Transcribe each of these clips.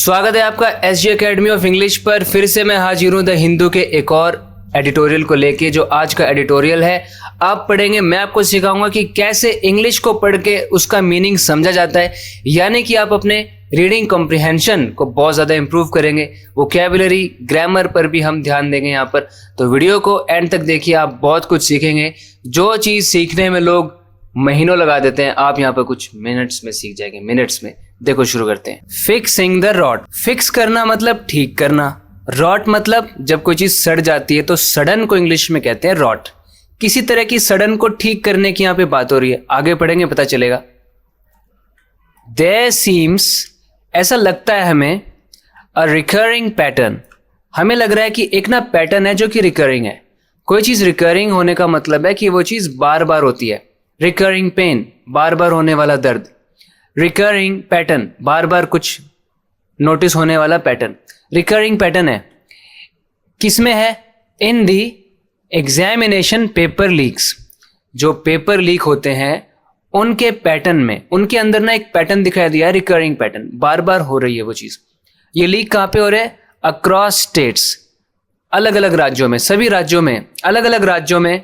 स्वागत है आपका एसजी एकेडमी ऑफ इंग्लिश पर। फिर से मैं हाजिर हूँ द हिंदू के एक और एडिटोरियल को लेके। जो आज का एडिटोरियल है आप पढ़ेंगे, मैं आपको सिखाऊंगा कि कैसे इंग्लिश को पढ़ के उसका मीनिंग समझा जाता है, यानी कि आप अपने रीडिंग कॉम्प्रिहेंशन को बहुत ज़्यादा इंप्रूव करेंगे। वोकैबुलरी, ग्रामर पर भी हम ध्यान देंगे यहाँ पर। तो वीडियो को एंड तक देखिए, आप बहुत कुछ सीखेंगे। जो चीज़ सीखने में लोग महीनों लगा देते हैं, आप यहाँ पर कुछ मिनट्स में सीख जाएंगे, मिनट्स में। देखो शुरू करते हैं। Fixing the rot. फिक्स करना मतलब ठीक करना। रॉट मतलब जब कोई चीज सड़ जाती है तो सड़न को इंग्लिश में कहते हैं रॉट। किसी तरह की सड़न को ठीक करने की यहाँ पे बात हो रही है, आगे पढ़ेंगे पता चलेगा। There seems, ऐसा लगता है हमें, अ रिकरिंग पैटर्न, हमें लग रहा है कि एक ना पैटर्न है जो कि रिकरिंग है। कोई चीज रिकरिंग होने का मतलब है कि वो चीज बार बार होती है। रिकरिंग पेन, बार बार होने वाला दर्द। रिकरिंग पैटर्न, बार बार कुछ नोटिस होने वाला पैटर्न, रिकरिंग पैटर्न है। किसमें है? इन दी एग्जामिनेशन पेपर लीक्स। जो पेपर लीक होते हैं उनके पैटर्न में, उनके अंदर ना एक पैटर्न दिखाई दिया है, रिकरिंग पैटर्न, बार बार हो रही है वो चीज। ये लीक कहाँ पे हो रहे हैं? अक्रॉस स्टेट्स, अलग अलग राज्यों में, सभी राज्यों में, अलग अलग राज्यों में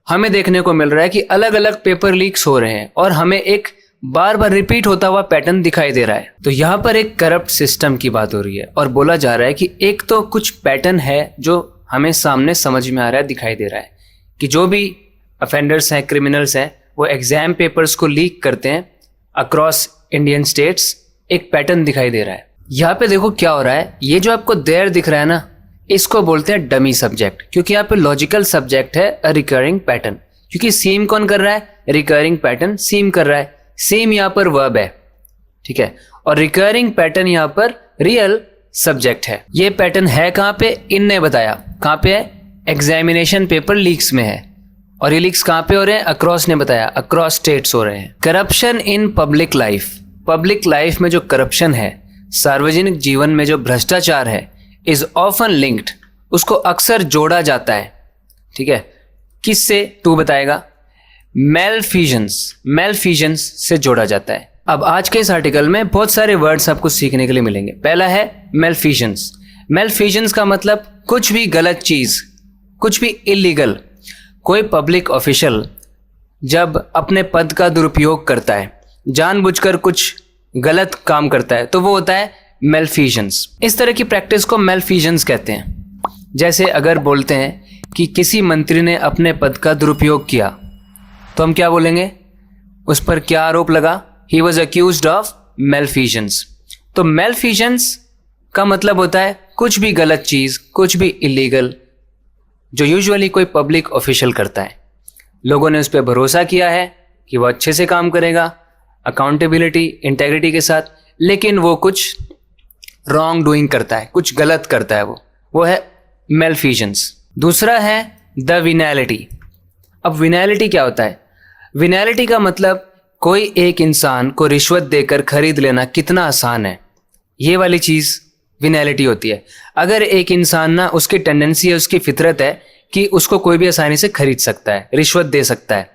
हमें देखने को मिल रहा है कि अलग अलग पेपर लीक्स हो रहे हैं और हमें एक बार बार रिपीट होता हुआ पैटर्न दिखाई दे रहा है। तो यहाँ पर एक करप्ट सिस्टम की बात हो रही है और बोला जा रहा है कि एक तो कुछ पैटर्न है जो हमें सामने समझ में आ रहा है, दिखाई दे रहा है कि जो भी अफेंडर्स हैं, क्रिमिनल्स हैं, वो एग्जाम पेपर्स को लीक करते हैं अक्रॉस इंडियन स्टेट्स। एक पैटर्न दिखाई दे रहा है। यहाँ पे देखो क्या हो रहा है। ये जो आपको देयर दिख रहा है ना, इसको बोलते हैं डमी सब्जेक्ट, क्योंकि यहाँ पे लॉजिकल सब्जेक्ट है अ रिकरिंग पैटर्न। क्योंकि सीम कौन कर रहा है? रिकरिंग पैटर्न सीम कर रहा है। सेम यहाँ पर वर्ब है, ठीक है, और रिकरिंग पैटर्न यहाँ पर रियल सब्जेक्ट है। ये पैटर्न है कहाँ पे? इनने बताया। कहाँ पे है? एग्जामिनेशन पेपर लीक्स में है। और ये लीक्स कहाँ पे हो रहे हैं? अक्रॉस ने बताया, अक्रॉस स्टेट्स हो रहे हैं। Corruption in public life. Public life में जो करप्शन है, सार्वजनिक जीवन में जो भ्रष्टाचार है, इज ऑफन लिंक्ड, उसको अक्सर जोड़ा जाता है, ठीक है। किससे? तू बताएगा। मेलफिजेंस, मेलफिजेंस से जोड़ा जाता है। अब आज के इस आर्टिकल में बहुत सारे वर्ड्स आपको सीखने के लिए मिलेंगे। पहला है मेलफिजेंस। मेलफिजेंस का मतलब कुछ भी गलत चीज, कुछ भी इलीगल। कोई पब्लिक ऑफिशियल जब अपने पद का दुरुपयोग करता है, जानबूझकर कुछ गलत काम करता है, तो वो होता है मेलफिजेंस। इस तरह की प्रैक्टिस को मेलफिजेंस कहते हैं। जैसे अगर बोलते हैं कि किसी मंत्री ने अपने पद का दुरुपयोग किया, तो हम क्या बोलेंगे? उस पर क्या आरोप लगा? He was accused of malfeasance. तो मेलफिजेंस का मतलब होता है कुछ भी गलत चीज, कुछ भी इलीगल, जो यूजुअली कोई पब्लिक ऑफिशियल करता है। लोगों ने उस पर भरोसा किया है कि वो अच्छे से काम करेगा, अकाउंटेबिलिटी, इंटेग्रिटी के साथ, लेकिन वो कुछ रॉन्ग डूइंग करता है, कुछ गलत करता है, वो है मेलफिजेंस। दूसरा है द विनैलिटी। अब विनैलिटी क्या होता है? विनैलिटी का मतलब कोई एक इंसान को रिश्वत देकर खरीद लेना कितना आसान है, ये वाली चीज विनैलिटी होती है। अगर एक इंसान ना, उसकी टेंडेंसी है, उसकी फितरत है कि उसको कोई भी आसानी से खरीद सकता है, रिश्वत दे सकता है,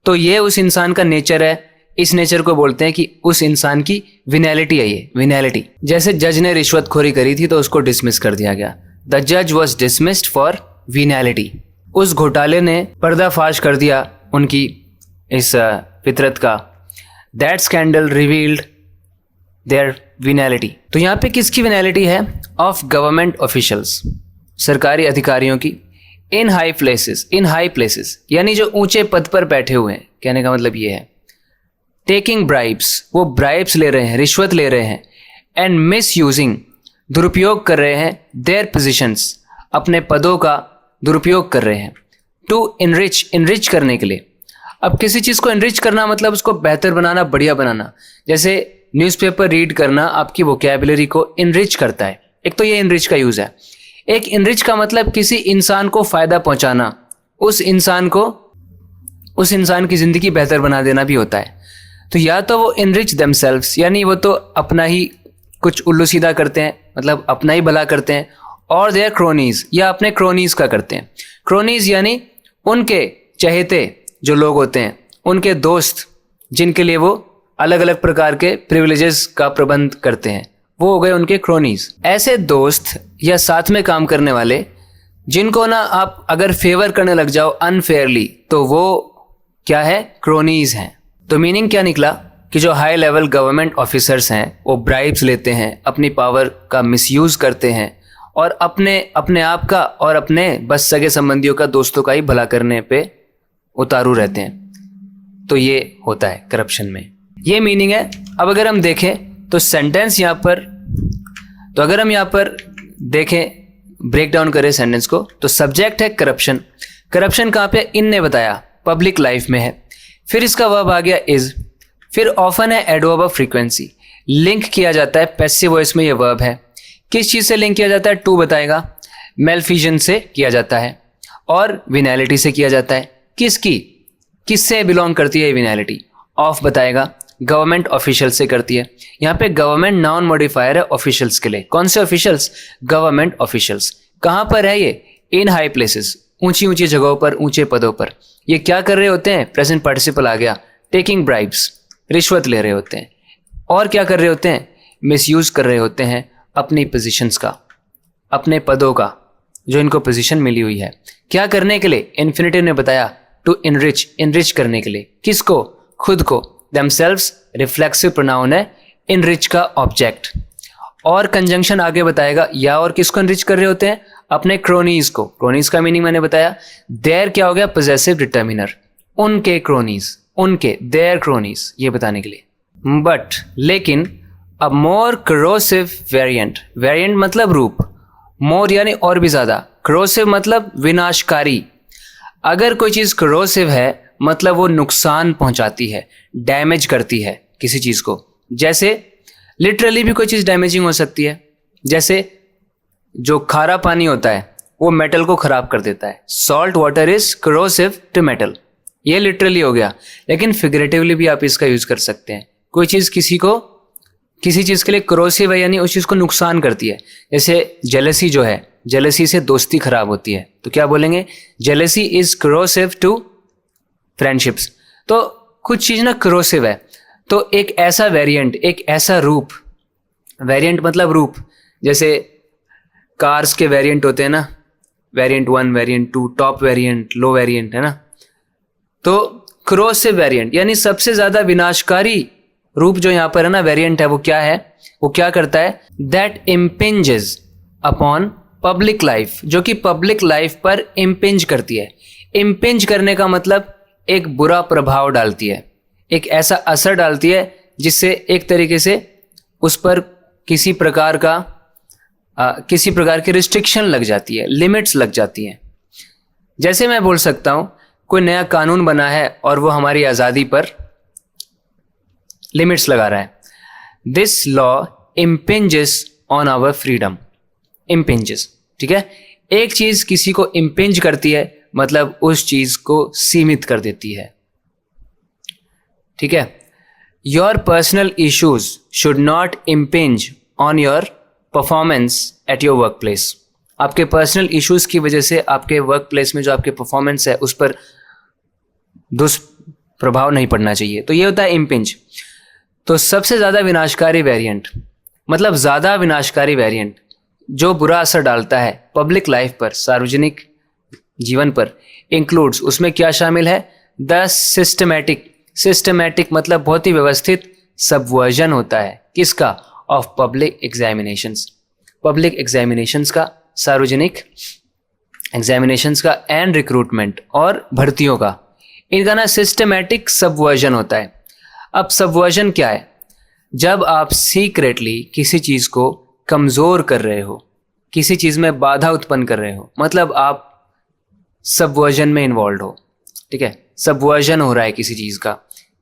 तो ये उस इंसान का नेचर है। इस नेचर को बोलते हैं कि उस इंसान की विनैलिटी है, ये विनैलिटी। जैसे जज ने रिश्वतखोरी करी थी तो उसको डिसमिस कर दिया गया। द जज वॉज डिसमिस्ड फॉर विनैलिटी। उस घोटाले ने पर्दाफाश कर दिया उनकी इस फितरत का। That scandal revealed their venality. तो यहाँ पे किसकी विनैलिटी है? ऑफ गवर्नमेंट ऑफिशियल्स, सरकारी अधिकारियों की। इन हाई प्लेसेस, इन हाई प्लेसेस यानी जो ऊंचे पद पर बैठे हुए हैं, कहने का मतलब ये है। टेकिंग ब्राइब्स, वो ब्राइब्स ले रहे हैं, रिश्वत ले रहे हैं। एंड मिस यूजिंग, दुरुपयोग कर रहे हैं। देयर पोजिशंस, अपने पदों का दुरुपयोग कर रहे हैं। टू इनरिच, इनरिच करने के लिए। अब किसी चीज़ को इनरिच करना मतलब उसको बेहतर बनाना, बढ़िया बनाना। जैसे न्यूज़पेपर रीड करना आपकी वोकैबुलरी को इनरिच करता है। एक तो ये इनरिच का यूज़ है। एक इनरिच का मतलब किसी इंसान को फ़ायदा पहुंचाना, उस इंसान की ज़िंदगी बेहतर बना देना भी होता है। तो या तो वो इनरिच देमसेल्व्स, यानी वो तो अपना ही कुछ उल्लू सीधा करते हैं, मतलब अपना ही भला करते हैं, और देयर क्रोनीज, या अपने क्रोनीज का करते हैं। क्रोनीज यानी उनके चहेते जो लोग होते हैं, उनके दोस्त जिनके लिए वो अलग अलग प्रकार के प्रिविलेजेस का प्रबंध करते हैं, वो हो गए उनके क्रोनीज। ऐसे दोस्त या साथ में काम करने वाले जिनको ना आप अगर फेवर करने लग जाओ अनफेयरली, तो वो क्या है, क्रोनीज हैं। तो मीनिंग क्या निकला कि जो हाई लेवल गवर्नमेंट ऑफिसर्स हैं वो ब्राइब्स लेते हैं, अपनी पावर का मिसयूज करते हैं और अपने आप का और अपने बस सगे संबंधियों का, दोस्तों का ही भला करने पे उतारू रहते हैं। तो ये होता है करप्शन में, ये मीनिंग है। अब अगर हम देखें तो सेंटेंस यहाँ पर, तो अगर हम यहाँ पर देखें, ब्रेक डाउन करें सेंटेंस को, तो सब्जेक्ट है करप्शन। करप्शन कहाँ पे, इन ने बताया पब्लिक लाइफ में है। फिर इसका वर्ब आ गया इज, फिर ऑफन है एडवर्ब ऑफ फ्रीक्वेंसी, लिंक किया जाता है पैसिव वॉइस में, ये वर्ब है। किस चीज से लिंक किया जाता है, टू बताएगा। मेलफिजन से किया जाता है और विनैलिटी से किया जाता है। किसकी, किससे बिलोंग करती है विनैलिटी, ऑफ बताएगा। गवर्नमेंट ऑफिशियल से करती है। यहाँ पे गवर्नमेंट नाउन मॉडिफायर है ऑफिशियल्स के लिए। कौन से ऑफिशियल्स, गवर्नमेंट ऑफिशियल्स। कहाँ पर है ये, इन हाई प्लेसेस, ऊंची ऊंची जगहों पर, ऊंचे पदों पर। ये क्या कर रहे होते हैं, प्रेजेंट पार्टिसिपल आ गया, टेकिंग ब्राइब्स, रिश्वत ले रहे होते हैं। और क्या कर रहे होते हैं, मिसयूज कर रहे होते हैं अपनी पोजीशंस का, अपने पदों का, जो इनको पोजीशन मिली हुई है। क्या करने के लिए, इन्फिनिटिव ने बताया, टू इनरिच, इनरिच करने के लिए। किसको, खुद को। themselves रिफ्लेक्सिव प्रोनाउन है, इनरिच का ऑब्जेक्ट। और कंजंक्शन आगे बताएगा, या और किसको इनरिच कर रहे होते हैं, अपने क्रोनीज को। क्रोनीज का मीनिंग मैंने बताया, देयर क्या हो गया, पोजेसिव डिटर्मिनर, उनके क्रोनीज, उनके, देयर क्रोनीज, ये बताने के लिए। बट लेकिन अ मोर क्रोसिव वेरिएंट, वेरिएंट मतलब रूप, मोर यानी और भी ज्यादा, क्रोसिव मतलब विनाशकारी। अगर कोई चीज क्रोसिव है मतलब वो नुकसान पहुंचाती है, डैमेज करती है किसी चीज को। जैसे लिटरली भी कोई चीज डैमेजिंग हो सकती है, जैसे जो खारा पानी होता है वो मेटल को खराब कर देता है। Salt water is corrosive to metal, ये लिटरली हो गया। लेकिन फिगरेटिवली भी आप इसका यूज कर सकते हैं। कोई चीज किसी चीज के लिए क्रोसिव है, यानी उस चीज को नुकसान करती है। जैसे जेलसी जो है, जेलसी से दोस्ती खराब होती है, तो क्या बोलेंगे, jealousy is corrosive to friendships. तो कुछ चीज ना क्रोसिव है, तो एक ऐसा वेरिएंट, एक ऐसा रूप, वेरिएंट मतलब रूप, जैसे कार्स के वेरिएंट होते हैं ना, वेरिएंट 1, वेरिएंट 2, टॉप वेरिएंट, लो वेरिएंट, है ना। तो क्रोसिव वेरिएंट यानी सबसे ज्यादा विनाशकारी रूप जो यहां पर है ना, वेरिएंट है, वो क्या है, वो क्या करता है, दैट इम्पिंजेस अपॉन पब्लिक लाइफ, जो कि पब्लिक लाइफ पर इम्पिंज करती है। इम्पिंज करने का मतलब एक बुरा प्रभाव डालती है, एक ऐसा असर डालती है जिससे एक तरीके से उस पर किसी प्रकार की रिस्ट्रिक्शन लग जाती है, लिमिट्स लग जाती हैं। जैसे मैं बोल सकता हूं कोई नया कानून बना है और वो हमारी आज़ादी पर लिमिट्स लगा रहा है। This law impinges on our freedom, impinges, ठीक है। एक चीज किसी को इम्पिंज करती है मतलब उस चीज को सीमित कर देती है, ठीक है। Your personal issues should not impinge on your performance at your work place. आपके पर्सनल इश्यूज की वजह से आपके वर्क प्लेस में जो आपके परफॉर्मेंस है उस पर दुष्प्रभाव नहीं पड़ना चाहिए। तो ये होता है इम्पिंज। तो सबसे ज्यादा विनाशकारी वेरिएंट मतलब ज्यादा विनाशकारी वेरिएंट जो बुरा असर डालता है पब्लिक लाइफ पर, सार्वजनिक जीवन पर, इंक्लूड्स, उसमें क्या शामिल है, द सिस्टमैटिक, सिस्टमैटिक मतलब बहुत ही व्यवस्थित सबवर्जन होता है किसका, of public examinations, public examinations का, सार्वजनिक एग्जामिनेशंस का, एंड रिक्रूटमेंट और भर्तियों का, इनका ना सिस्टमैटिक सबवर्जन होता है। अब सबवर्जन क्या है, जब आप सीक्रेटली किसी चीज को कमजोर कर रहे हो, किसी चीज में बाधा उत्पन्न कर रहे हो, मतलब आप सबवर्जन में इन्वॉल्व हो, ठीक है। सबवर्जन हो रहा है किसी चीज का,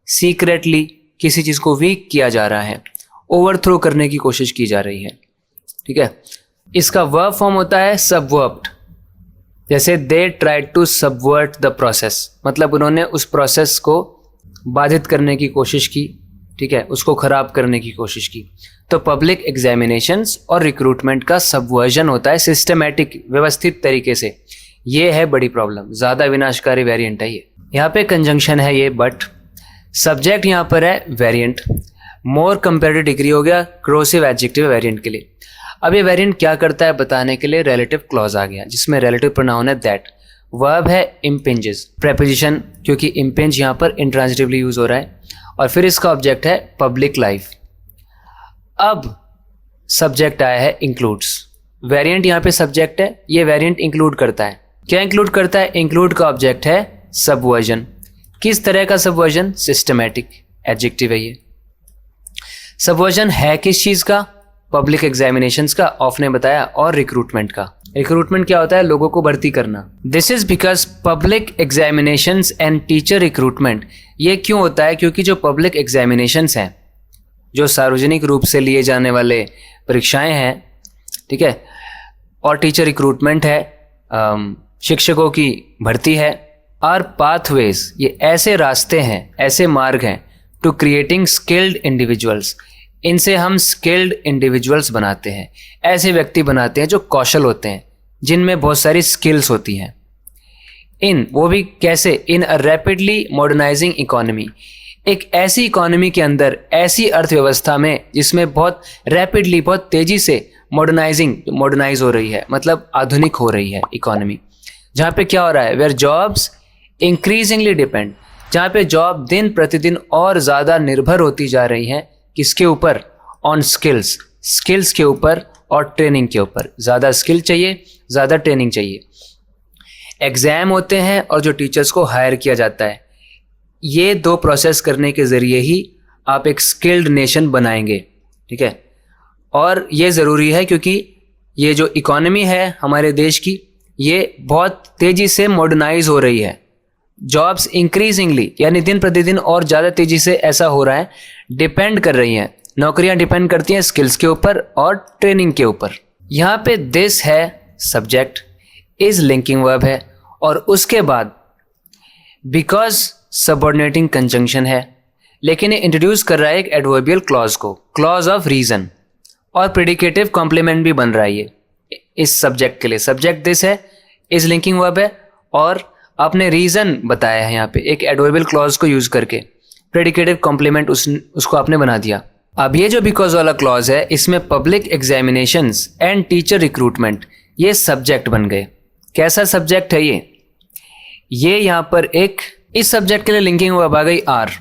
सीक्रेटली किसी चीज को वीक किया जा रहा है, ओवरथ्रो करने की कोशिश की जा रही है, ठीक है। इसका वर्ब फॉर्म होता है सबवर्ट। जैसे they tried to subvert the process, मतलब उन्होंने उस प्रोसेस को बाधित करने की कोशिश की, ठीक है, उसको खराब करने की कोशिश की। तो पब्लिक एग्जामिनेशंस और रिक्रूटमेंट का सबवर्जन होता है सिस्टमैटिक, व्यवस्थित तरीके से। ये है बड़ी प्रॉब्लम, ज्यादा विनाशकारी वेरिएंट है ये। यहाँ पे कंजंक्शन है ये बट, सब्जेक्ट यहाँ पर है वेरिएंट, मोर कंपेरेटिव डिग्री हो गया, क्रोसिव एडजेक्टिव वेरिएंट के लिए। अब ये वेरिएंट क्या करता है बताने के लिए रिलेटिव क्लॉज आ गया, जिसमें रिलेटिव प्रोनाउन है दैट, वर्ब है इम्पिंजेस, प्रेपोजिशन क्योंकि इम्पिंज यहाँ पर इंट्रांजिटिवली यूज हो रहा है, और फिर इसका ऑब्जेक्ट है पब्लिक लाइफ। अब सब्जेक्ट आया है इंक्लूड्स, वेरिएंट यहाँ पे सब्जेक्ट है, ये वेरिएंट इंक्लूड करता है। क्या इंक्लूड करता है? इंक्लूड का ऑब्जेक्ट है सबवर्जन। किस तरह का सबवर्जन? सिस्टमैटिक एडजेक्टिव है ये। सबवर्जन है किस चीज का? पब्लिक एग्जामिनेशंस का, ऑफ ने बताया, और रिक्रूटमेंट का। रिक्रूटमेंट क्या होता है? लोगों को भर्ती करना। This is because public examinations and teacher recruitment, ये क्यों होता है? क्योंकि जो पब्लिक एग्जामिनेशंस हैं, जो सार्वजनिक रूप से लिए जाने वाले परीक्षाएं हैं, ठीक है, और टीचर रिक्रूटमेंट है, शिक्षकों की भर्ती है, आर पाथवेज, ये ऐसे रास्ते हैं, ऐसे मार्ग हैं, टू क्रिएटिंग स्किल्ड इंडिविजुअल्स, इनसे हम स्किल्ड इंडिविजुअल्स बनाते हैं, ऐसे व्यक्ति बनाते हैं जो कौशल होते हैं, जिनमें बहुत सारी स्किल्स होती हैं। वो भी कैसे? इन अ रैपिडली मॉडर्नाइजिंग इकोनॉमी, एक ऐसी इकोनॉमी के अंदर, ऐसी अर्थव्यवस्था में जिसमें बहुत रैपिडली, बहुत तेजी से मॉडर्नाइज हो रही है, मतलब आधुनिक हो रही है इकोनॉमी, जहाँ पे क्या हो रहा है? वेयर जॉब्स इंक्रीजिंगली डिपेंड, जहाँ पे जॉब दिन प्रतिदिन और ज़्यादा निर्भर होती जा रही हैं, किसके ऊपर? ऑन स्किल्स के ऊपर और ट्रेनिंग के ऊपर। ज़्यादा स्किल चाहिए, ज़्यादा ट्रेनिंग चाहिए। एग्ज़ाम होते हैं और जो टीचर्स को हायर किया जाता है, ये दो प्रोसेस करने के ज़रिए ही आप एक स्किल्ड नेशन बनाएंगे, ठीक है। और ये ज़रूरी है क्योंकि ये जो इकोनॉमी है हमारे देश की, ये बहुत तेज़ी से मॉडर्नाइज हो रही है। जॉब्स इंक्रीजिंगली, यानी दिन प्रतिदिन और ज़्यादा तेज़ी से ऐसा हो रहा है, डिपेंड कर रही हैं, नौकरियां डिपेंड करती हैं स्किल्स के ऊपर और ट्रेनिंग के ऊपर। यहाँ पे दिस है सब्जेक्ट, इज लिंकिंग वर्ब है, और उसके बाद बिकॉज सबऑर्डिनेटिंग कंजंक्शन है, लेकिन ये इंट्रोड्यूस कर रहा है एक एडवर्बियल क्लॉज को, क्लॉज ऑफ रीजन, और प्रेडिकेटिव कॉम्प्लीमेंट भी बन रहा है ये इस सब्जेक्ट के लिए। सब्जेक्ट दिस है, इज लिंकिंग वर्ब है, और आपने रीजन बताया है यहाँ पे एक एडवर्बियल क्लॉज को यूज करके, प्रेडिकेटिव कॉम्प्लीमेंट उसको आपने बना दिया। अब ये जो बिकॉज वाला क्लॉज है, इसमें public examinations and teacher recruitment ये सब्जेक्ट बन गए। कैसा सब्जेक्ट है ये यहाँ पर एक, इस सब्जेक्ट के लिए लिंकिंग वर्ब आ गई आर,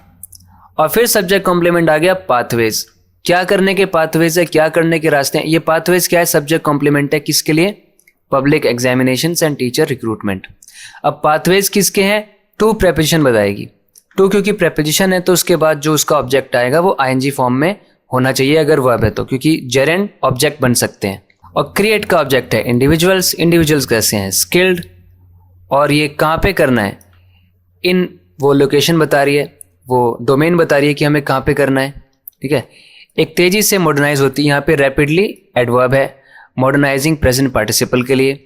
और फिर सब्जेक्ट कॉम्प्लीमेंट आ गया पाथवेज। क्या करने के पाथवेज है, क्या करने के रास्ते हैं? ये पाथवेज क्या है? सब्जेक्ट कॉम्प्लीमेंट है, किसके लिए? Public examinations and teacher recruitment. अब पाथवेज किसके हैं? टू प्रेपोजिशन बताएगी। टू क्योंकि प्रेपोजिशन है तो उसके बाद जो उसका ऑब्जेक्ट आएगा वो आईएनजी फॉर्म में होना चाहिए अगर वर्ब है तो, क्योंकि जेरेंड ऑब्जेक्ट बन सकते हैं। और क्रिएट का ऑब्जेक्ट है इंडिविजुअल्स। इंडिविजुअल्स कैसे हैं? स्किल्ड। और ये कहाँ पे करना है? वो लोकेशन बता रही है, वो डोमेन बता रही है कि हमें कहाँ पे करना है, ठीक है। एक तेजी से मॉडर्नाइज होती है, यहाँ पे रैपिडली एडवर्ब है, मॉडर्नाइजिंग प्रेजेंट पार्टिसिपल के लिए,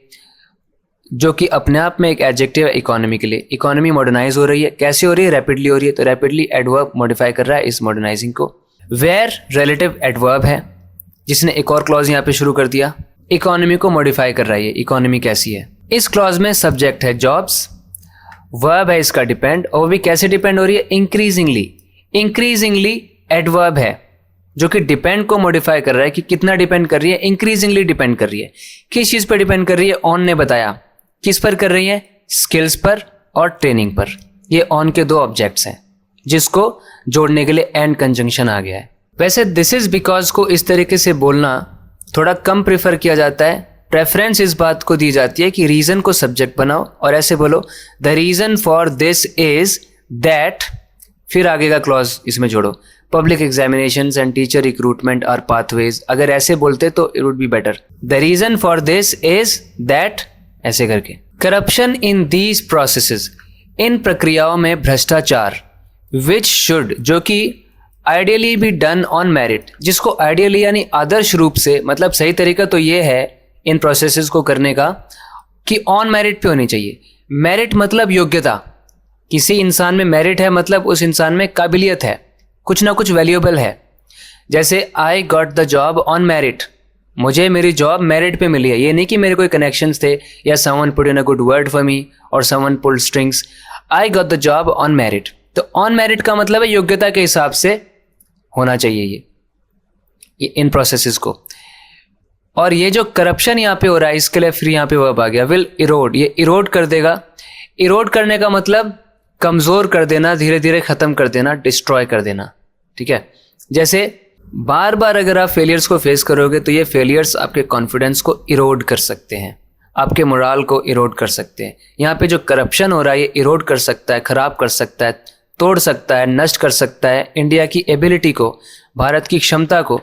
जो कि अपने आप में एक एडजेक्टिव है इकोनॉमी के लिए। इकोनॉमी मॉडर्नाइज हो रही है, कैसे हो रही है? रैपिडली हो रही है, तो रैपिडली एडवर्ब मॉडिफाई कर रहा है इस मॉडर्नाइजिंग को। वेयर रिलेटिव एडवर्ब है, जिसने एक और क्लॉज यहाँ पे शुरू कर दिया, इकोनॉमी को मॉडिफाई कर रहा है। इकोनॉमी कैसी है? इस क्लॉज में सब्जेक्ट है जॉब्स, वर्ब है इसका डिपेंड, और वो भी कैसे डिपेंड हो रही है? इंक्रीजिंगली एडवर्ब है जो कि डिपेंड को मॉडिफाई कर रहा है कि कितना डिपेंड कर रही है? इंक्रीजिंगली डिपेंड कर रही है। किस चीज पर डिपेंड कर रही है? ऑन ने बताया। किस पर कर रही है? स्किल्स पर और ट्रेनिंग पर। ये ऑन के दो ऑब्जेक्ट्स हैं जिसको जोड़ने के लिए एंड कंजंक्शन आ गया है। वैसे दिस इज बिकॉज को इस तरीके से बोलना थोड़ा कम प्रेफर किया जाता है। प्रेफरेंस इस बात को दी जाती है कि रीजन को सब्जेक्ट बनाओ और ऐसे बोलो, the reason for this is that, फिर आगे का क्लॉज इसमें जोड़ो, public examinations and teacher recruitment are pathways. अगर ऐसे बोलते तो it would be better. The reason for this is that, ऐसे करके। करप्शन इन दीज प्रोसेसेस, इन प्रक्रियाओं में भ्रष्टाचार, विच शुड, जो कि ideally be done on merit, जिसको आइडियली यानी आदर्श रूप से, मतलब सही तरीका तो ये है इन प्रोसेसेस को करने का कि ऑन मेरिट पे होनी चाहिए। मेरिट मतलब योग्यता, किसी इंसान में मेरिट है मतलब उस इंसान में काबिलियत है, कुछ ना कुछ वैल्यूएबल है। जैसे आई got the job on merit, मुझे मेरी जॉब मेरिट पे मिली है। ये नहीं कि मेरे कोई कनेक्शंस थे या someone put in a good word for me or someone pulled strings. I got the job on merit, तो ऑन मेरिट का मतलब है योग्यता के हिसाब से होना चाहिए ये इन प्रोसेसेस को। और ये जो करप्शन यहाँ पे हो रहा है, इसके लिए फ्री यहाँ पे वर्ब आ गया, विल इरोड, ये इरोड कर देगा। इरोड करने का मतलब कमज़ोर कर देना, धीरे धीरे ख़त्म कर देना, डिस्ट्रॉय कर देना, ठीक है। जैसे बार बार अगर आप फेलियर्स को फेस करोगे तो ये फेलियर्स आपके कॉन्फिडेंस को इरोड कर सकते हैं, आपके मोराल को इरोड कर सकते हैं। यहाँ पे जो करप्शन हो रहा है ये इरोड कर सकता है, ख़राब कर सकता है, तोड़ सकता है, नष्ट कर सकता है इंडिया की एबिलिटी को, भारत की क्षमता को,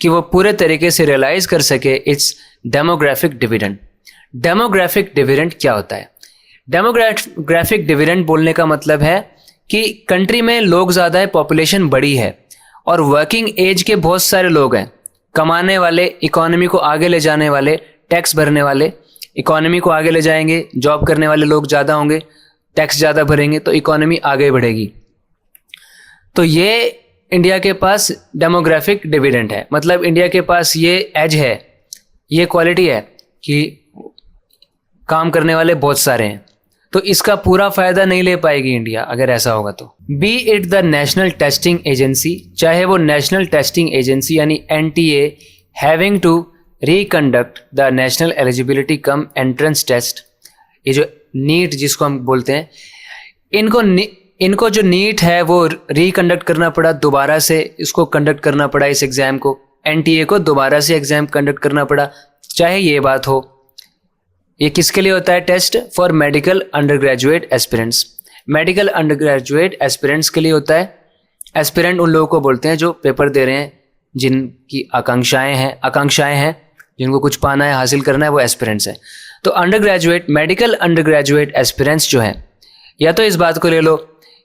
कि वो पूरे तरीके से रियलाइज़ कर सके it's demographic dividend. Demographic dividend क्या होता है? डेमोग्राफिक डिविडेंड बोलने का मतलब है कि कंट्री में लोग ज़्यादा है, पॉपुलेशन बड़ी है और वर्किंग एज के बहुत सारे लोग हैं, कमाने वाले, इकोनॉमी को आगे ले जाने वाले, टैक्स भरने वाले, इकोनॉमी को आगे ले जाएंगे, जॉब करने वाले लोग ज़्यादा होंगे, टैक्स ज़्यादा भरेंगे तो इकोनॉमी आगे बढ़ेगी। तो ये इंडिया के पास डेमोग्राफिक डिविडेंड है, मतलब इंडिया के पास ये एज है, ये क्वालिटी है कि काम करने वाले बहुत सारे हैं, तो इसका पूरा फ़ायदा नहीं ले पाएगी इंडिया अगर ऐसा होगा तो। Be it the National Testing Agency, चाहे वो नेशनल टेस्टिंग एजेंसी यानी NTA having to reconduct the National Eligibility cum Entrance Test, ये जो नीट जिसको हम बोलते हैं, इनको जो नीट है वो रिकंडक्ट करना पड़ा, दोबारा से इसको कंडक्ट करना पड़ा, इस एग्ज़ाम को, NTA को दोबारा से एग्ज़ाम कंडक्ट करना पड़ा। चाहे ये बात हो, ये किसके लिए होता है test? For medical undergraduate aspirants. Medical undergraduate aspirants के लिए होता है। एस्पिरेंट उन लोगों को बोलते हैं जो पेपर दे रहे हैं, जिनकी आकांक्षाएं हैं, जिनको कुछ पाना है, हासिल करना है, वो एस्पिरेंट्स हैं। तो under graduate, medical undergraduate aspirants जो हैं, या तो इस बात को ले लो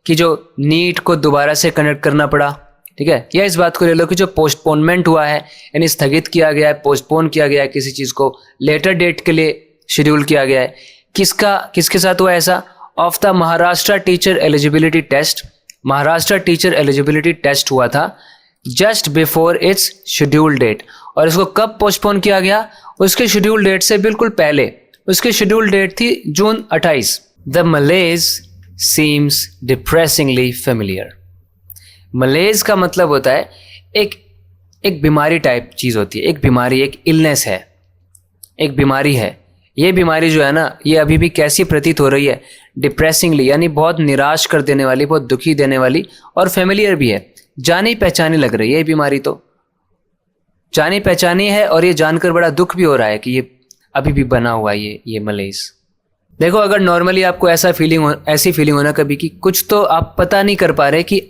कि जो नीट को दोबारा से कंडक्ट करना पड़ा, ठीक है, या इस बात को ले लो कि जो पोस्टपोनमेंट हुआ है, यानी स्थगित किया गया है, पोस्टपोन किया गया है, किसी चीज़ को लेटर डेट के लिए शेड्यूल किया गया है। किसके साथ हुआ ऐसा? Of the Maharashtra teacher eligibility test. Maharashtra teacher eligibility test हुआ था just before its schedule date, और इसको कब पोस्टपोन किया गया? उसके शेड्यूल डेट से बिल्कुल पहले। उसकी शेड्यूल डेट थी June 28। The malaise seems depressingly familiar. Malaise का मतलब होता है एक बीमारी टाइप चीज़ होती है, एक बीमारी, एक इलनेस है, एक बीमारी है। ये बीमारी जो है ना, ये अभी भी कैसी प्रतीत हो रही है? डिप्रेसिंगली, यानी बहुत निराश कर देने वाली, बहुत दुखी देने वाली, और फेमिलियर भी है, जानी पहचानी लग रही है। ये बीमारी तो जानी पहचानी है और ये जानकर बड़ा दुख भी हो रहा है कि ये अभी भी बना हुआ है ये मलेज। देखो, अगर नॉर्मली आपको ऐसी फीलिंग हो ना कभी कि कुछ तो आप पता नहीं कर पा रहे कि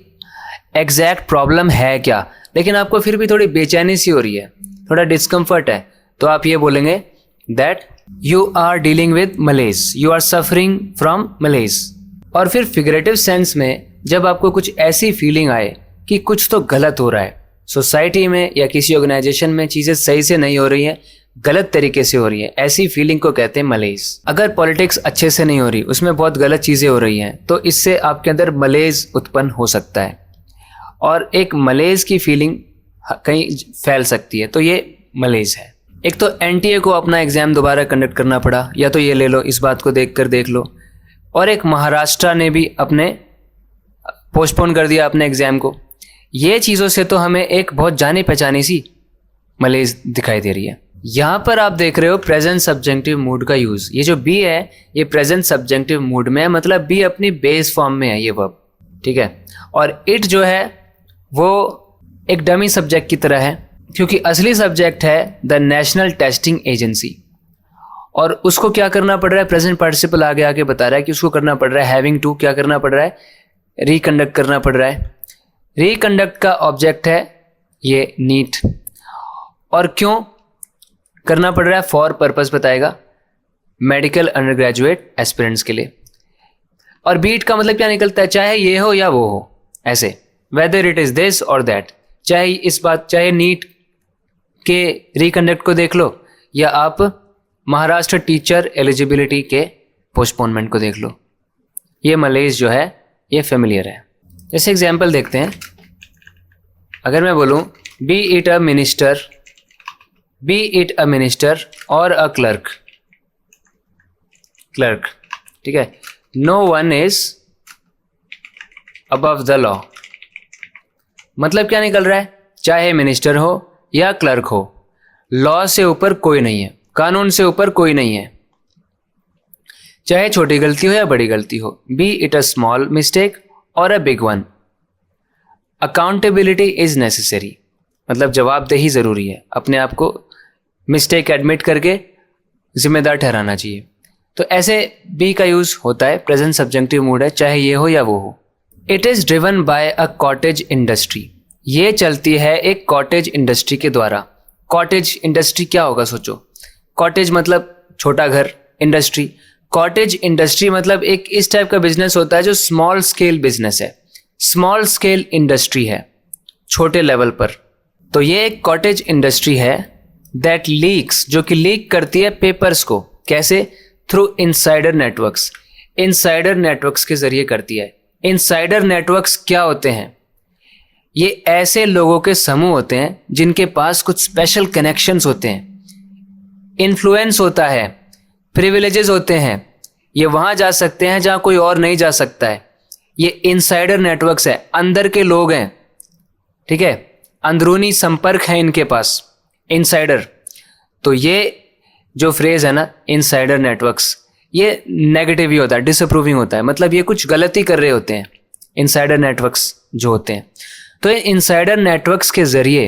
एग्जैक्ट प्रॉब्लम है क्या, लेकिन आपको फिर भी थोड़ी बेचैनी सी हो रही है, थोड़ा डिस्कम्फर्ट है, तो आप ये बोलेंगे that you are dealing with malaise, you are suffering from malaise. और फिर फिगरेटिव सेंस में जब आपको कुछ ऐसी फीलिंग आए कि कुछ तो गलत हो रहा है सोसाइटी में या किसी ऑर्गेनाइजेशन में, चीज़ें सही से नहीं हो रही हैं, गलत तरीके से हो रही है, ऐसी फीलिंग को कहते हैं मलेज। अगर पॉलिटिक्स अच्छे से नहीं हो रही, उसमें बहुत गलत चीज़ें हो रही हैं, तो इससे आपके अंदर मलेज उत्पन्न हो सकता है और एक मलेज की फीलिंग कहीं फैल सकती है, तो ये मलेज है। एक तो NTA को अपना एग्ज़ाम दोबारा कंडक्ट करना पड़ा, या तो ये ले लो, इस बात को देख लो, और एक महाराष्ट्र ने भी अपने पोस्टपोन कर दिया अपने एग्ज़ाम को। ये चीज़ों से तो हमें एक बहुत जानी पहचानी सी मलेज दिखाई दे रही है। यहाँ पर आप देख रहे हो प्रेजेंट सब्जेक्टिव मूड का यूज़। ये जो बी है ये प्रेजेंट सब्जेक्टिव मूड में है, मतलब बी अपनी बेस फॉर्म में है ये वर्ब, ठीक है। और इट जो है वो एक डमी सब्जेक्ट की तरह है, क्योंकि असली सब्जेक्ट है द नेशनल टेस्टिंग एजेंसी, और उसको क्या करना पड़ रहा है? प्रेजेंट पार्टिसिपल आगे बता रहा है कि उसको करना पड़ रहा है हैविंग टू, क्या करना पड़ रहा है? रिकंडक्ट करना पड़ रहा है। रिकंडक्ट का ऑब्जेक्ट है ये नीट, और क्यों करना पड़ रहा है? फॉर पर्पस बताएगा, मेडिकल अंडर ग्रेजुएट एस्पिरेंट्स के लिए। और बीट का मतलब क्या निकलता है? चाहे ये हो या वो हो, ऐसे, वेदर इट इज दिस और दैट। चाहे नीट के रिकंडक्ट को देख लो, या आप महाराष्ट्र टीचर एलिजिबिलिटी के पोस्टपोनमेंट को देख लो, ये मलेज जो है ये फेमिलियर है। जैसे एग्जाम्पल देखते हैं, अगर मैं बोलूँ बी इट अ मिनिस्टर और अ क्लर्क, ठीक है, no one is above the law. मतलब क्या निकल रहा है, चाहे मिनिस्टर हो या क्लर्क हो, लॉ से ऊपर कोई नहीं है, कानून से ऊपर कोई नहीं है, चाहे छोटी गलती हो या बड़ी गलती हो, be it a small mistake or a big one. Accountability is necessary, मतलब जवाबदेही जरूरी है, अपने आप को मिस्टेक एडमिट करके जिम्मेदार ठहराना चाहिए। तो ऐसे बी का यूज होता है, प्रेजेंट सब्जेक्टिव मूड है, चाहे ये हो या वो हो। It is driven by a cottage industry, ये चलती है एक कॉटेज इंडस्ट्री के द्वारा। कॉटेज इंडस्ट्री क्या होगा सोचो, कॉटेज मतलब छोटा घर, इंडस्ट्री, कॉटेज इंडस्ट्री मतलब एक इस टाइप का बिजनेस होता है जो स्मॉल स्केल बिजनेस है, स्मॉल स्केल इंडस्ट्री है, छोटे लेवल पर। तो ये एक कॉटेज इंडस्ट्री है दैट लीक्स, जो कि लीक करती है पेपर्स को, कैसे, through insider networks, insider networks के जरिए करती है। इनसाइडर नेटवर्क्स क्या होते हैं, ये ऐसे लोगों के समूह होते हैं जिनके पास कुछ स्पेशल कनेक्शंस होते हैं, इन्फ्लुएंस होता है, प्रिविलेजेस होते हैं, ये वहां जा सकते हैं जहां कोई और नहीं जा सकता है। ये इनसाइडर नेटवर्क्स है, अंदर के लोग हैं, ठीक है, अंदरूनी संपर्क है इनके पास, इनसाइडर। तो ये जो फ्रेज है ना इनसाइडर नेटवर्क्स, ये नेगेटिव ही होता है, डिसअप्रूविंग होता है, मतलब ये कुछ गलती कर रहे होते हैं इनसाइडर नेटवर्क्स जो होते हैं। तो ये इनसाइडर नेटवर्क्स के जरिए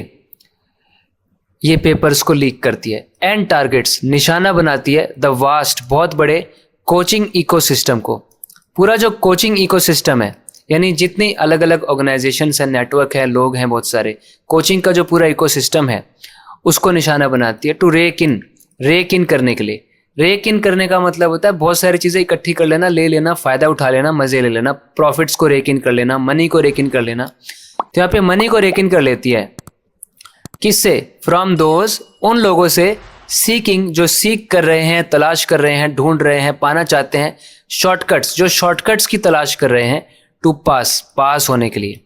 ये पेपर्स को लीक करती है एंड टारगेट्स, निशाना बनाती है द वास्ट, बहुत बड़े कोचिंग इकोसिस्टम को। पूरा जो कोचिंग इकोसिस्टम है, यानी जितनी अलग अलग ऑर्गेनाइजेशंस हैं, नेटवर्क है, लोग हैं बहुत सारे, कोचिंग का जो पूरा इकोसिस्टम है उसको निशाना बनाती है। टू रेक इन करने के लिए, रेक इन करने का मतलब होता है बहुत सारी चीज़ें इकट्ठी कर लेना, ले लेना, फ़ायदा उठा लेना, मज़े ले लेना, प्रॉफिट्स को रेक इन कर लेना, मनी को रेक इन कर लेना। तो यहाँ पे मनी को रेक इन कर लेती है, किससे, फ्रॉम दोज, उन लोगों से, सीकिंग, जो सीख कर रहे हैं, तलाश कर रहे हैं, ढूंढ रहे हैं, पाना चाहते हैं, शॉर्टकट्स, जो शॉर्टकट्स की तलाश कर रहे हैं, टू पास होने के लिए।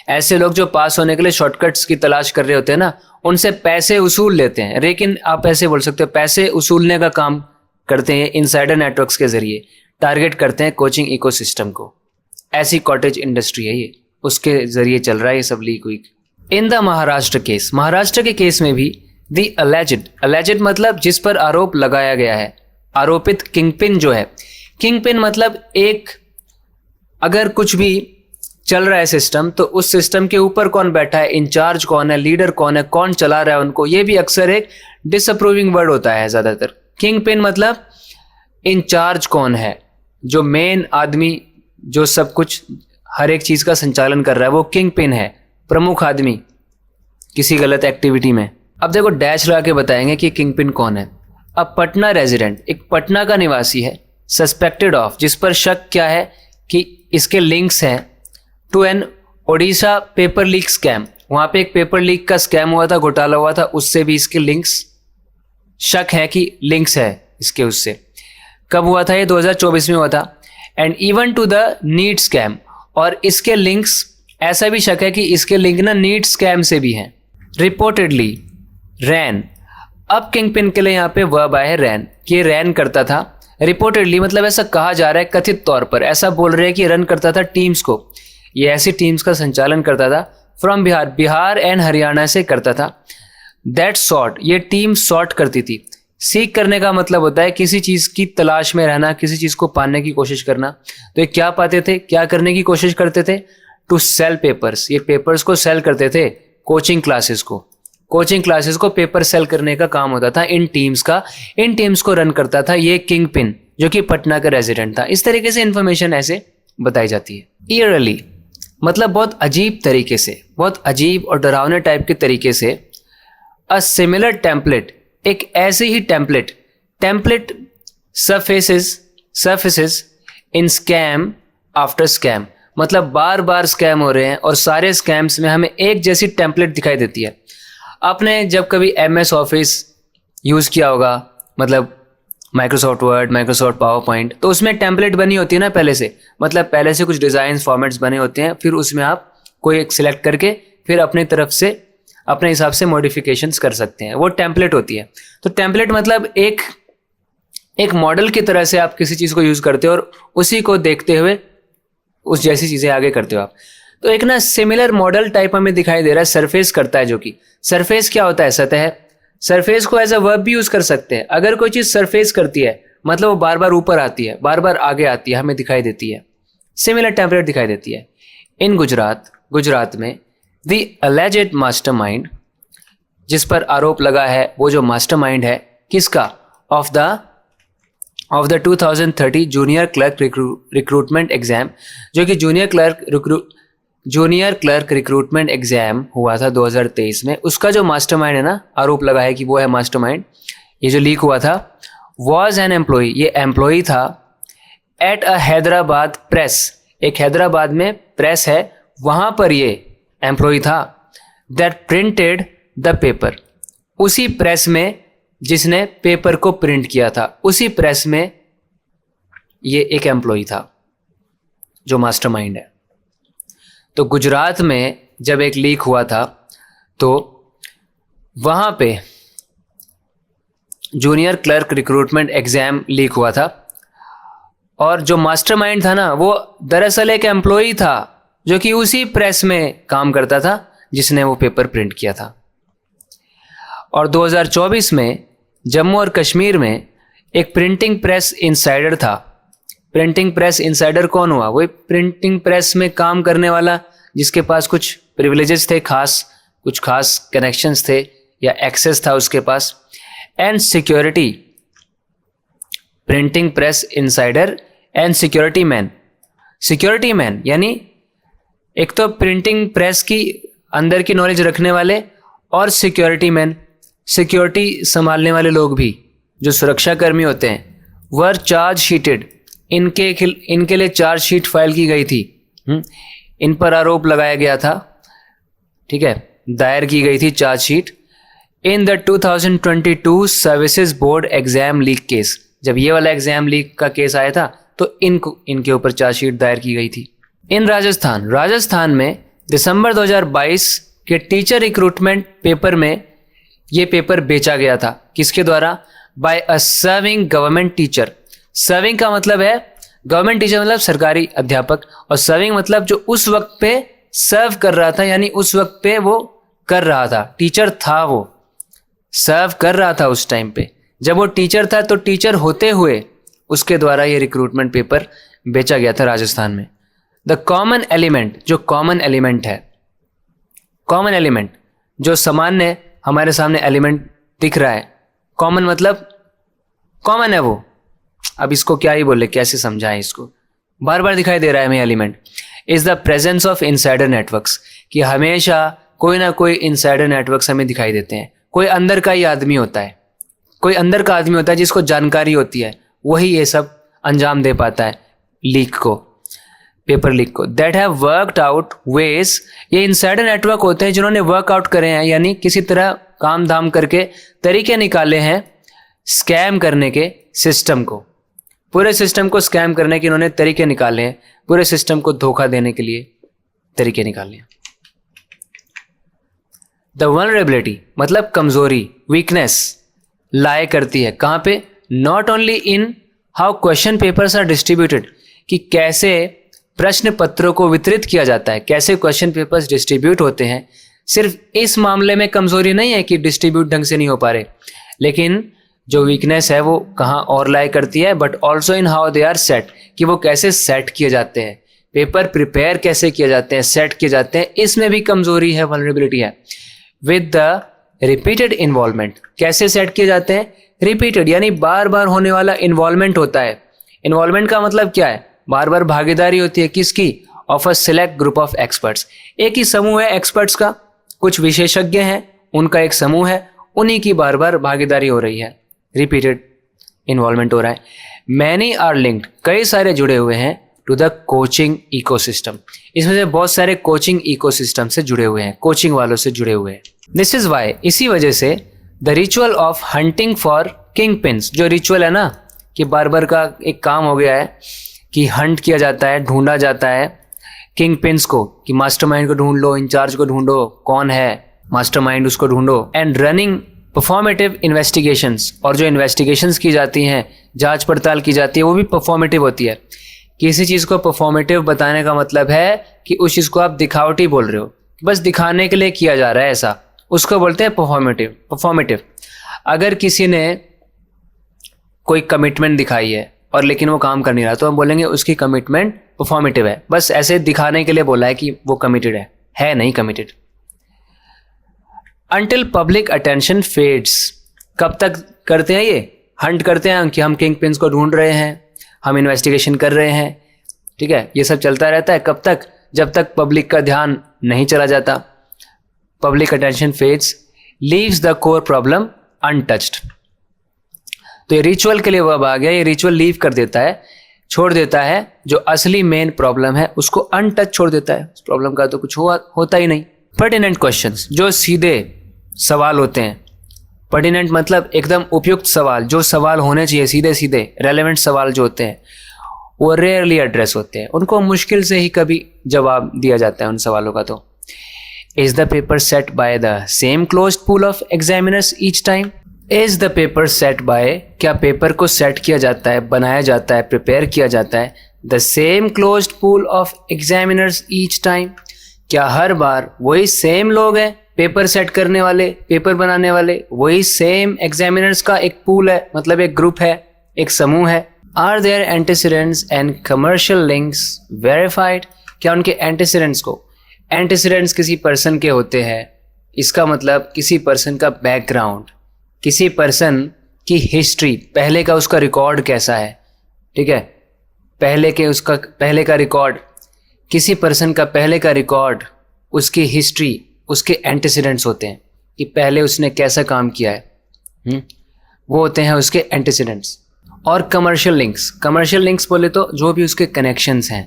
ऐसे लोग जो पास होने के लिए शॉर्टकट्स की तलाश कर रहे होते हैं ना, उनसे पैसे उसूल लेते हैं। लेकिन आप ऐसे बोल सकते हो, पैसे उसूलने का काम करते हैं इनसाइडर नेटवर्क्स के जरिए, टारगेट करते हैं कोचिंग इकोसिस्टम को। ऐसी कॉटेज इंडस्ट्री है ये, उसके जरिए चल रहा है ये सब leak week. In the Maharashtra case, Maharashtra के केस में भी द अलेजिड मतलब जिस पर आरोप लगाया गया है, आरोपित किंगपिन जो है, किंगपिन मतलब एक, अगर कुछ भी चल रहा है सिस्टम, तो उस सिस्टम के ऊपर कौन बैठा है, इंचार्ज कौन है, लीडर कौन है, कौन चला रहा है उनको, ये भी अक्सर एक डिसअप्रूविंग वर्ड होता है ज़्यादातर। किंगपिन मतलब इंचार्ज कौन है, जो मेन आदमी जो सब कुछ हर एक चीज़ का संचालन कर रहा है, वो किंगपिन है, प्रमुख आदमी किसी गलत एक्टिविटी में। अब देखो डैश लगा के बताएंगे कि किंगपिन कौन है। अब पटना रेजिडेंट, एक पटना का निवासी है, सस्पेक्टेड ऑफ, जिस पर शक क्या है कि इसके लिंक्स हैं to an Odisha paper leak scam, वहां पे एक पेपर लीक का स्कैम हुआ था, घोटाला हुआ था, उससे भी इसके लिंक्स, शक है कि लिंक्स है इसके उससे। कब हुआ था ये, 2024 में हुआ था। And even to the NEET scam, और इसके लिंक्स, ऐसा भी शक है कि इसके लिंक ना नीट स्कैम से भी हैं। रिपोर्टेडली रैन, अब किंगपिन के लिए यहाँ पे वर्ब आया है रैन, कि रैन करता था। रिपोर्टेडली मतलब ऐसा कहा जा रहा है, कथित तौर पर ऐसा बोल रहे हैं कि रन करता था टीम्स को, ये ऐसी टीम्स का संचालन करता था फ्रॉम बिहार एंड हरियाणा से करता था। दैट सॉर्ट, ये टीम सॉर्ट करती थी। सीख करने का मतलब होता है किसी चीज़ की तलाश में रहना, किसी चीज़ को पाने की कोशिश करना। तो ये क्या पाते थे, क्या करने की कोशिश करते थे, टू सेल पेपर्स, ये पेपर्स को सेल करते थे कोचिंग क्लासेस को, कोचिंग क्लासेस को पेपर सेल करने का काम होता था इन टीम्स का। इन टीम्स को रन करता था ये किंगपिन, जो कि पटना का रेजिडेंट था। इस तरीके से इंफॉर्मेशन ऐसे बताई जाती है। ईयरली मतलब बहुत अजीब तरीके से, बहुत अजीब और डरावने टाइप के तरीके से। अ सिमिलर टेम्पलेट, एक ऐसे ही template surfaces in scam after scam, मतलब बार बार स्कैम हो रहे हैं और सारे स्कैम्स में हमें एक जैसी टेम्पलेट दिखाई देती है। आपने जब कभी MS ऑफिस यूज़ किया होगा, मतलब Microsoft word, Microsoft power point, तो उसमें टेम्पलेट बनी होती है ना पहले से, मतलब पहले से कुछ डिज़ाइन फॉर्मेट्स बने होते हैं, फिर उसमें आप कोई एक सिलेक्ट करके फिर अपनी तरफ से अपने हिसाब से मॉडिफिकेशंस कर सकते हैं, वो टेम्पलेट होती है। तो टेम्पलेट मतलब एक मॉडल की तरह से आप किसी चीज़ को यूज़ करते हो और उसी को देखते हुए उस जैसी चीज़ें आगे करते हो आप। तो एक ना सिमिलर मॉडल टाइप हमें दिखाई दे रहा है, सरफेस करता है, जो कि सरफेस क्या होता है, सतह। सरफेस को एज अ वर्ब भी यूज़ कर सकते हैं। अगर कोई चीज़ सरफेस करती है मतलब वो बार बार ऊपर आती है, बार बार आगे आती है, हमें दिखाई देती है, सिमिलर टेम्पलेट दिखाई देती है। इन गुजरात में द अलेजेड मास्टरमाइंड, जिस पर आरोप लगा है, वो जो मास्टरमाइंड है किसका, of the 2030 junior clerk recruitment exam, जो कि जूनियर क्लर्क रिक्रूटमेंट एग्जाम हुआ था 2023 में, उसका जो मास्टरमाइंड है ना, आरोप लगा है कि वो है मास्टरमाइंड। ये जो लीक हुआ था, वॉज एन एम्प्लॉई, ये एम्प्लॉई था एट अ हैदराबाद प्रेस, एक हैदराबाद में प्रेस है, वहाँ पर ये एम्प्लॉई था, दैट प्रिंटेड द पेपर, उसी प्रेस में जिसने पेपर को प्रिंट किया था, उसी प्रेस में ये एक एम्प्लॉई था जो मास्टरमाइंड है। तो गुजरात में जब एक लीक हुआ था तो वहाँ पे junior clerk recruitment exam leak हुआ था, और जो मास्टरमाइंड था ना, वो दरअसल एक एम्प्लॉई था जो कि उसी प्रेस में काम करता था जिसने वो पेपर प्रिंट किया था। और 2024 में जम्मू और कश्मीर में एक प्रिंटिंग प्रेस इंसाइडर था। प्रिंटिंग प्रेस इंसाइडर कौन हुआ, वही प्रिंटिंग प्रेस में काम करने वाला जिसके पास कुछ प्रिविलेजेस थे, कुछ खास कनेक्शंस थे या एक्सेस था उसके पास। And security, printing press insider and security man यानी एक तो प्रिंटिंग प्रेस की अंदर की नॉलेज रखने वाले, और सिक्योरिटी मैन, सिक्योरिटी संभालने वाले लोग भी जो सुरक्षा कर्मी होते हैं, वर चार्ज शीटेड, इनके लिए चार्ज शीट फाइल की गई थी। इन पर आरोप लगाया गया था, ठीक है, दायर की गई थी charge sheet in the 2022 services board exam leak case. जब ये वाला एग्जाम लीक का केस आया था तो इनके ऊपर चार्जशीट दायर की गई थी। इन राजस्थान में दिसंबर 2022 के टीचर रिक्रूटमेंट पेपर में ये पेपर बेचा गया था। किसके द्वारा? बाय अ सर्विंग गवर्नमेंट टीचर। सर्विंग का मतलब है गवर्नमेंट टीचर मतलब सरकारी अध्यापक, और सर्विंग मतलब जो उस वक्त पे सर्व कर रहा था, यानी उस वक्त पे वो कर रहा था, टीचर था, वो सर्व कर रहा था उस टाइम पे। जब वो टीचर था तो टीचर होते हुए उसके द्वारा ये रिक्रूटमेंट पेपर बेचा गया था राजस्थान में। द कॉमन एलिमेंट, जो कॉमन एलिमेंट है, कॉमन एलिमेंट जो सामान्य हमारे सामने एलिमेंट दिख रहा है, कॉमन मतलब कॉमन है वो, अब इसको क्या ही बोले, कैसे समझाएं इसको, बार बार दिखाई दे रहा है हमें element, is the presence of insider networks, कि हमेशा कोई ना कोई इनसाइडर नेटवर्क्स हमें दिखाई देते हैं। कोई अंदर का ही आदमी होता है, कोई अंदर का आदमी होता है जिसको जानकारी होती है, वही ये सब अंजाम दे पाता है लीक को, पेपर लीक को। That have worked out ways, ये इनसाइडर नेटवर्क होते हैं जिन्होंने वर्कआउट करे हैं, यानी किसी तरह काम धाम करके तरीके निकाले हैं स्कैम करने के सिस्टम को, पूरे सिस्टम को स्कैम करने के इन्होंने तरीके निकाले हैं, पूरे सिस्टम को धोखा देने के लिए तरीके निकाले हैं। द वल्नरेबिलिटी मतलब कमजोरी, वीकनेस लाए करती है कहाँ पे? Not only in how question papers are distributed, कि कैसे प्रश्न पत्रों को वितरित किया जाता है, कैसे क्वेश्चन पेपर्स डिस्ट्रीब्यूट होते हैं। सिर्फ इस मामले में कमजोरी नहीं है कि डिस्ट्रीब्यूट ढंग से नहीं हो पा रहे, लेकिन जो वीकनेस है वो कहाँ और लाए करती है, but also in how they are set, कि वो कैसे सेट किए जाते हैं, पेपर प्रिपेयर कैसे किए जाते हैं, सेट किए जाते हैं, इसमें भी कमजोरी है, वल्नरेबिलिटी है। विद द रिपीटेड इन्वॉल्वमेंट, कैसे सेट किए जाते हैं? रिपीटेड यानी बार बार होने वाला इन्वॉल्वमेंट होता है। इन्वॉल्वमेंट का मतलब क्या है? बार बार भागीदारी होती है, किसकी? Of a select group of experts, एक ही समूह है एक्सपर्ट्स का, कुछ विशेषज्ञ हैं, उनका एक समूह है, उन्हीं की बार बार भागीदारी हो रही है, रिपीटेड इन्वॉल्वमेंट हो रहा है। मैनी आर लिंक्ड, कई सारे जुड़े हुए हैं, टू द कोचिंग इकोसिस्टम, इसमें से बहुत सारे कोचिंग इकोसिस्टम से जुड़े हुए हैं, कोचिंग वालों से जुड़े हुए हैं। दिस इज वाई, इसी वजह से the ritual of hunting for king pins, जो रिचुअल है ना कि बार बार का एक काम हो गया है कि हंट किया जाता है, ढूंढा जाता है किंग पिन्स को, कि मास्टरमाइंड को ढूंढ लो, इंचार्ज को ढूंढो, कौन है मास्टरमाइंड उसको ढूंढो। एंड रनिंग परफॉर्मेटिव इन्वेस्टिगेशंस, और जो इन्वेस्टिगेशंस की जाती हैं, जांच पड़ताल की जाती है, वो भी परफॉर्मेटिव होती है। किसी चीज़ को परफॉर्मेटिव बताने का मतलब है कि उस चीज़ को आप दिखावटी बोल रहे हो, बस दिखाने के लिए किया जा रहा है ऐसा, उसको बोलते हैं परफॉर्मेटिव। अगर किसी ने कोई कमिटमेंट दिखाई है और लेकिन वो काम कर नहीं रहा, तो हम बोलेंगे उसकी कमिटमेंट परफॉर्मेटिव है, बस ऐसे दिखाने के लिए बोला है कि वो कमिटेड है नहीं committed. Until public attention fades, कब तक करते हैं ये? हंट करते हैं कि हम किंग पिन्स को ढूंढ रहे हैं, हम इन्वेस्टिगेशन कर रहे हैं, ठीक है, ये सब चलता रहता है। कब तक? जब तक पब्लिक का ध्यान नहीं चला जाता। Public attention fades, leaves the core problem untouched. तो ये रिचुअल के लिए वर्ब आ गया, ये रिचुअल लीव कर देता है, छोड़ देता है जो असली मेन प्रॉब्लम है उसको अनटच छोड़ देता है। उस प्रॉब्लम का तो कुछ होता ही नहीं। पर्टिनेंट क्वेश्चंस, जो सीधे सवाल होते हैं। पर्टिनेंट मतलब एकदम उपयुक्त सवाल, जो सवाल होने चाहिए सीधे सीधे रेलेवेंट सवाल जो होते हैं, वो रेयरली एड्रेस होते हैं, उनको मुश्किल से ही कभी जवाब दिया जाता है उन सवालों का। तो is the paper set by the same closed pool of examiners each time? Is the paper set by, क्या पेपर को सेट किया जाता है, बनाया जाता है, प्रिपेयर किया जाता है the same closed pool of examiners each time? क्या हर बार वही सेम लोग हैं पेपर सेट करने वाले, पेपर बनाने वाले, वही सेम एग्जामिनर्स का एक पूल है, मतलब एक ग्रुप है, एक समूह है? Are there antecedents and commercial links verified? क्या उनके एंटीसीडेंट्स को, एंटीसीडेंट्स किसी पर्सन के होते हैं, इसका मतलब किसी पर्सन का बैकग्राउंड, किसी पर्सन की हिस्ट्री, पहले का उसका रिकॉर्ड कैसा है, ठीक है, पहले का रिकॉर्ड, किसी पर्सन का पहले का रिकॉर्ड, उसकी हिस्ट्री, उसके एंटीसीडेंट्स होते हैं कि पहले उसने कैसा काम किया है, वो होते हैं उसके एंटीसीडेंट्स। और कमर्शियल लिंक्स बोले तो जो भी उसके कनेक्शंस हैं,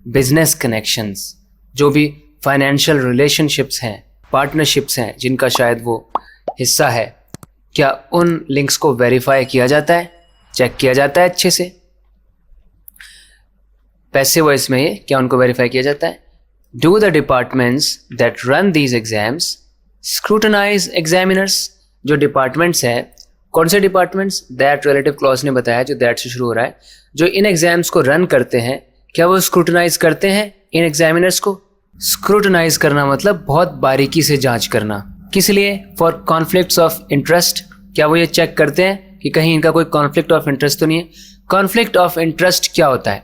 बिजनेस कनेक्शंस, जो भी फाइनेंशियल रिलेशनशिप्स हैं, पार्टनरशिप्स हैं जिनका शायद वो हिस्सा है, क्या उन लिंक्स को वेरीफाई किया जाता है, चेक किया जाता है अच्छे से? पैसिव वॉइस में ये क्या उनको वेरीफाई किया जाता है? Do the departments that run these exams scrutinize examiners? जो डिपार्टमेंट्स हैं, कौन से डिपार्टमेंट्स? दैट रिलेटिव क्लॉज ने बताया, जो दैट से शुरू हो रहा है, जो इन एग्जाम्स को रन करते हैं, क्या वो स्क्रूटनाइज करते हैं इन एग्जामिनर्स को? स्क्रूटनाइज करना मतलब बहुत बारीकी से जांच करना। किस लिए? For conflicts of interest. क्या वो ये चेक करते हैं कि कहीं इनका कोई कॉन्फ्लिक्ट ऑफ इंटरेस्ट तो नहीं है? कॉन्फ्लिक्ट ऑफ इंटरेस्ट क्या होता है?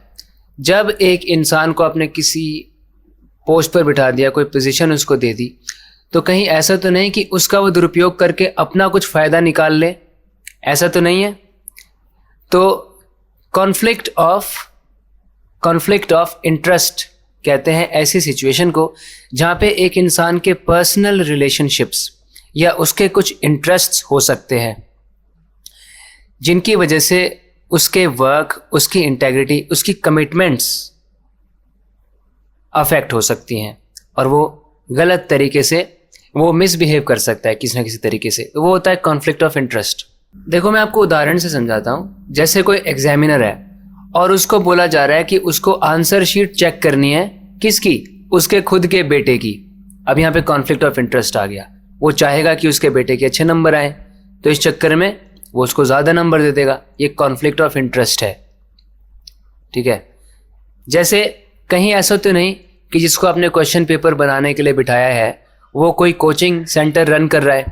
जब एक इंसान को आपने किसी पोस्ट पर बिठा दिया, कोई पोजीशन उसको दे दी, तो कहीं ऐसा तो नहीं कि उसका वो दुरुपयोग करके अपना कुछ फ़ायदा निकाल ले, ऐसा तो नहीं है? तो कॉन्फ्लिक्ट ऑफ इंटरेस्ट कहते हैं ऐसी सिचुएशन को जहाँ पे एक इंसान के पर्सनल रिलेशनशिप्स या उसके कुछ इंटरेस्ट्स हो सकते हैं जिनकी वजह से उसके वर्क, उसकी इंटेग्रिटी, उसकी कमिटमेंट्स अफेक्ट हो सकती हैं और वो गलत तरीके से वो मिसबिहेव कर सकता है किसी न किसी तरीके से। वो होता है कॉन्फ्लिक्ट ऑफ इंटरेस्ट। देखो मैं आपको उदाहरण से समझाता हूँ। जैसे कोई एग्जामिनर है और उसको बोला जा रहा है कि उसको आंसर शीट चेक करनी है, किसकी? उसके खुद के बेटे की। अब यहाँ पे कॉन्फ्लिक्ट ऑफ इंटरेस्ट आ गया। वो चाहेगा कि उसके बेटे के अच्छे नंबर आए, तो इस चक्कर में वो उसको ज़्यादा नंबर दे देगा। ये कॉन्फ्लिक्ट ऑफ इंटरेस्ट है, ठीक है। जैसे कहीं ऐसा तो नहीं कि जिसको आपने क्वेश्चन पेपर बनाने के लिए बिठाया है वो कोई कोचिंग सेंटर रन कर रहा है,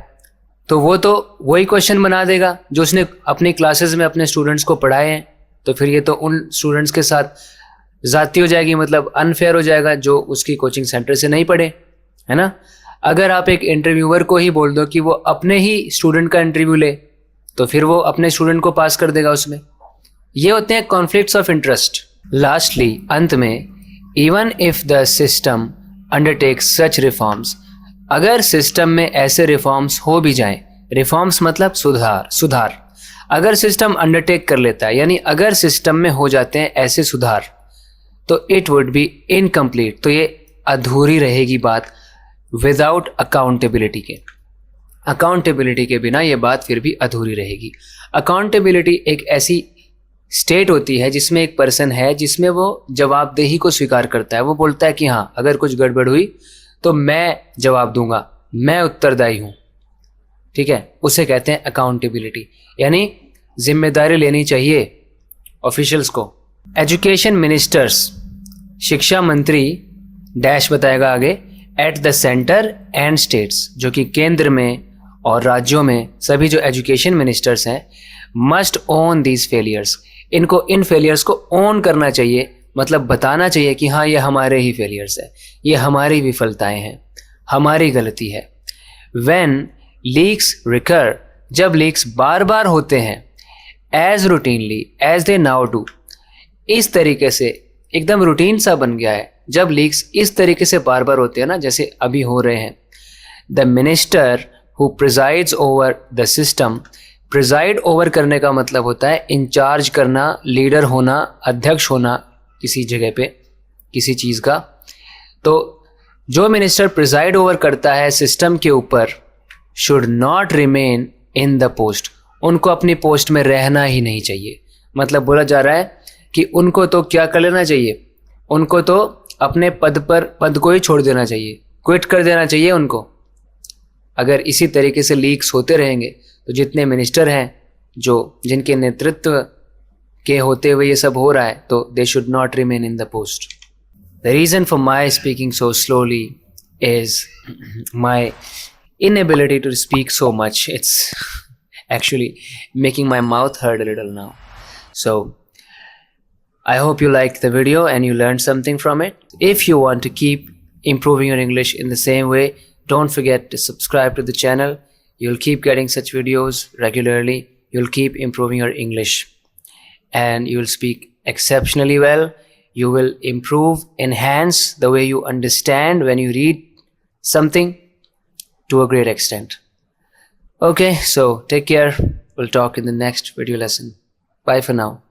तो वो तो वही क्वेश्चन बना देगा जो उसने अपनी क्लासेस में अपने स्टूडेंट्स को पढ़ाए हैं। तो फिर ये तो उन स्टूडेंट्स के साथ ज़्यादती हो जाएगी, मतलब अनफेयर हो जाएगा जो उसकी कोचिंग सेंटर से नहीं पढ़े, है ना। अगर आप एक इंटरव्यूअर को ही बोल दो कि वो अपने ही स्टूडेंट का इंटरव्यू ले, तो फिर वो अपने स्टूडेंट को पास कर देगा उसमें। ये होते हैं कॉन्फ्लिक्ट्स ऑफ इंटरेस्ट। लास्टली, अंत में, even if the system undertakes such reforms, अगर सिस्टम में ऐसे रिफॉर्म्स हो भी जाएं, रिफॉर्म्स मतलब सुधार, अगर सिस्टम अंडरटेक कर लेता है, यानी अगर सिस्टम में हो जाते हैं ऐसे सुधार, तो इट वुड बी इनकम्प्लीट, तो ये अधूरी रहेगी बात विदाउट अकाउंटेबिलिटी के। अकाउंटेबिलिटी के बिना ये बात फिर भी अधूरी रहेगी। अकाउंटेबिलिटी एक ऐसी स्टेट होती है जिसमें एक पर्सन है जिसमें वो जवाबदेही को स्वीकार करता है। वो बोलता है कि हाँ, अगर कुछ गड़बड़ हुई तो मैं जवाब दूंगा, मैं उत्तरदायी हूँ, ठीक है। उसे कहते हैं अकाउंटेबिलिटी, यानी जिम्मेदारी लेनी चाहिए ऑफिशियल्स को एजुकेशन मिनिस्टर्स, शिक्षा मंत्री डैश बताएगा आगे, at the centre and states, जो कि केंद्र में और राज्यों में सभी जो एजुकेशन मिनिस्टर्स हैं, मस्ट ओन दीज फेलियर्स, इनको इन फेलियर्स को ओन करना चाहिए, मतलब बताना चाहिए कि हाँ ये हमारे ही फेलियर्स है, ये हमारी विफलताएं हैं, हमारी गलती है। व्हेन लीक्स रिकर, जब लीक्स बार बार होते हैं, as routinely as they now do, इस तरीके से एकदम रूटीन सा बन गया है, जब लीक्स इस तरीके से बार बार होते हैं ना, जैसे अभी हो रहे हैं, the minister who presides over the system, preside over करने का मतलब होता है इंचार्ज करना, लीडर होना, अध्यक्ष होना किसी जगह पे किसी चीज़ का। तो जो मिनिस्टर प्रिजाइड ओवर करता है सिस्टम के ऊपर, should not remain in the post, उनको अपनी पोस्ट में रहना ही नहीं चाहिए। मतलब बोला जा रहा है कि उनको तो क्या कर लेना चाहिए, उनको तो अपने पद को ही छोड़ देना चाहिए, क्विट कर देना चाहिए उनको। अगर इसी तरीके से लीक्स होते रहेंगे तो जितने मिनिस्टर हैं जो जिनके नेतृत्व के होते हुए ये सब हो रहा है, तो they should not remain in the post. The reason for my speaking so slowly is my inability to speak so much. It's actually making my mouth hurt a little now. So I hope you liked the video and you learned something from it. If you want to keep improving your English in the same way, don't forget to subscribe to the channel. You'll keep getting such videos regularly. You'll keep improving your English and you'll speak exceptionally well. You will improve, enhance the way you understand when you read something to a great extent. Okay, so take care. We'll talk in the next video lesson. Bye for now.